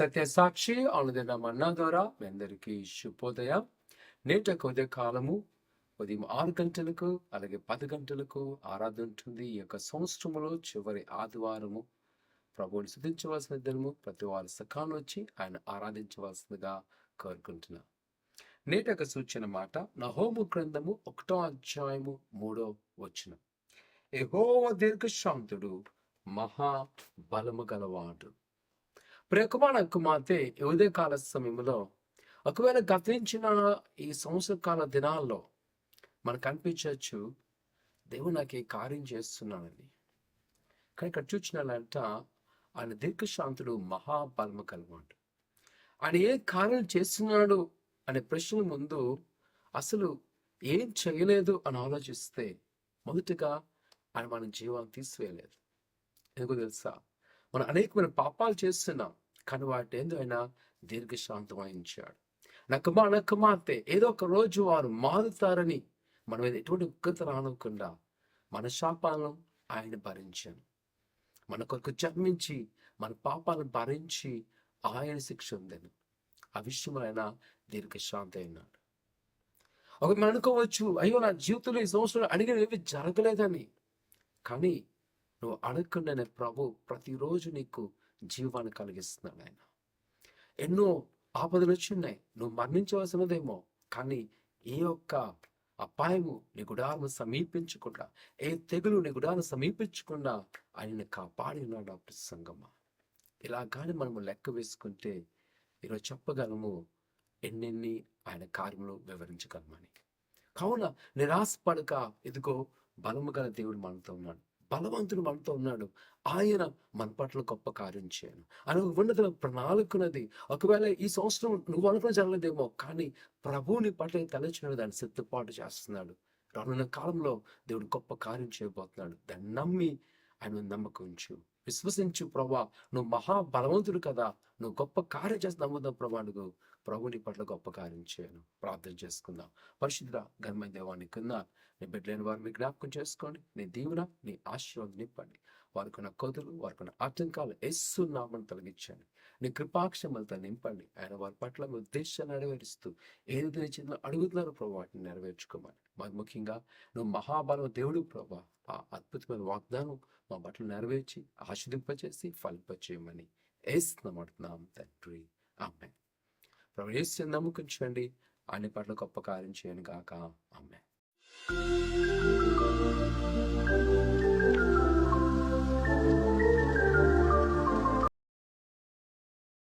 సత్య సాక్షి అనుదిన మన్నా ద్వారా మీ అందరికీ శుభోదయం. నేటి ఉదయ కాలము ఉదయం 6 గంటలకు అలాగే 10 గంటలకు ఆరాధన ఉంటుంది. ఈ యొక్క సంవత్సరంలో చివరి ఆదివారము ప్రభువుని స్తుతించవలసిన దినము. ప్రతి వారు సకాలం వచ్చి ఆయన ఆరాధించవలసిందిగా కోరుకుంటున్నాం. నేటి యొక్క సూచన మాట నహోము గ్రంథము 1వ అధ్యాయము 3వ వచనం. యెహోవా దీర్ఘశాంతుడు మహా బలము గలవాడు. ప్రియకుమార కుమార్తె ఉదయ కాల సమయంలో ఒకవేళ గతించిన ఈ సంవత్సర కాల దినాల్లో మనకు అనిపించవచ్చు దేవుడు నాకు ఈ కార్యం చేస్తున్నానని. కానీ ఇక్కడ చూసినాడంట ఆయన దీర్ఘశాంతుడు మహాబలము కలవాడు. ఆయన ఏ కార్యం చేస్తున్నాడు అనే ప్రశ్న ముందు అసలు ఏం చేయలేదు అని ఆలోచిస్తే మొదటిగా ఆయన మన జీవాన్ని తీసివేయలేదు. ఎందుకు తెలుసా? మనం అనేకమైన పాపాలు చేస్తున్నాం, కానీ వాటి ఏందో ఆయన దీర్ఘశాంతం వహించాడు. నా కుమార్తె ఏదో ఒక రోజు వారు మారుతారని మన మీద ఎటువంటి ఉగ్రత రానకుండా మన శాపాలను ఆయన భరించాను. మన కొరకు జన్మించి మన పాపాలను భరించి ఆయన శిక్ష ఉందని ఆ విషయంలో ఆయన దీర్ఘశాంతి అయినాడు. ఒక మనం అనుకోవచ్చు, అయ్యో నా జీవితంలో ఈ సంవత్సరం అడిగిన ఏవి జరగలేదని. కానీ నువ్వు అడగకుండానే ప్రభు ప్రతిరోజు నీకు జీవాన్ని కలిగిస్తున్నాడు. ఆయన ఎన్నో ఆపదలు వచ్చినాయి, నువ్వు మరణించవలసినదేమో, కానీ ఏ ఒక్క అపాయము నీ గుడాలను సమీపించకుండా, ఏ తెగులు నీ గుడాలను సమీపించకుండా ఆయన్ని కాపాడినాడు. డాక్టర్ సంగమ్మ ఇలా కానీ మనము లెక్క వేసుకుంటే ఈరోజు చెప్పగలము ఎన్నెన్ని ఆయన కార్యములు వివరించగలమని. కావున నిరాశపడక, ఇదిగో బలము గల దేవుడు మనతో ఉన్నాడు, బలవంతుడు మనతో ఉన్నాడు. ఆయన మన పట్ల గొప్ప కార్యం చేయను ఆయన ఉన్నత ప్రణాళికనది. ఒకవేళ ఈ సంవత్సరం నువ్వు అనుకున్న జరగలేదేమో, కానీ ప్రభువుని పట్ల తలచినది దాన్ని సిద్ధపాటు చేస్తున్నాడు. రానున్న కాలంలో దేవుడు గొప్ప కార్యం చేయబోతున్నాడు. దాన్ని నమ్మి ఆయన నమ్మకం ఉంచు, విశ్వసించు. ప్రభా నువ్వు మహాబలవంతుడు కదా, నువ్వు గొప్ప కార్యం చేసి నమ్ముదాం ప్రభా. నువ్వు ప్రభుని పట్ల గొప్ప కార్యం చేయను. ప్రార్థన చేసుకుందాం. పరిశుద్ధ ఘనమైన దేవాన్ని కింద నీ బిడ్డలేని వారు మీ జ్ఞాపకం చేసుకోండి. నీ దీవెన నీ ఆశీర్వాదం నింపండి. వారికున్న కోతులు వారికున్న ఆటంకాలు యేసు నామమున తొలగించండి. నీ కృపాక్షమలతో నింపండి. ఆయన వారి పట్ల మీ ఉద్దేశాన్ని నెరవేరుస్తూ ఏదైతే నీ చిన్న అడుగుతున్నారో ప్రభు వాటిని నెరవేర్చుకోమని. మరి ముఖ్యంగా నువ్వు మహాబలం దేవుడు ప్రభా, ఆ అద్భుతమైన వాగ్దానం మా బట్టలు నెరవేర్చి ఆశీర్వదింపచేసి ఫలింపచేయమని యేసునామమున తండ్రి ఆమేన్. ప్రభు యేసుని నమ్ముకుంచండి. ఆయన పట్ల గొప్ప కార్యం చేయను గాక. ఆమేన్.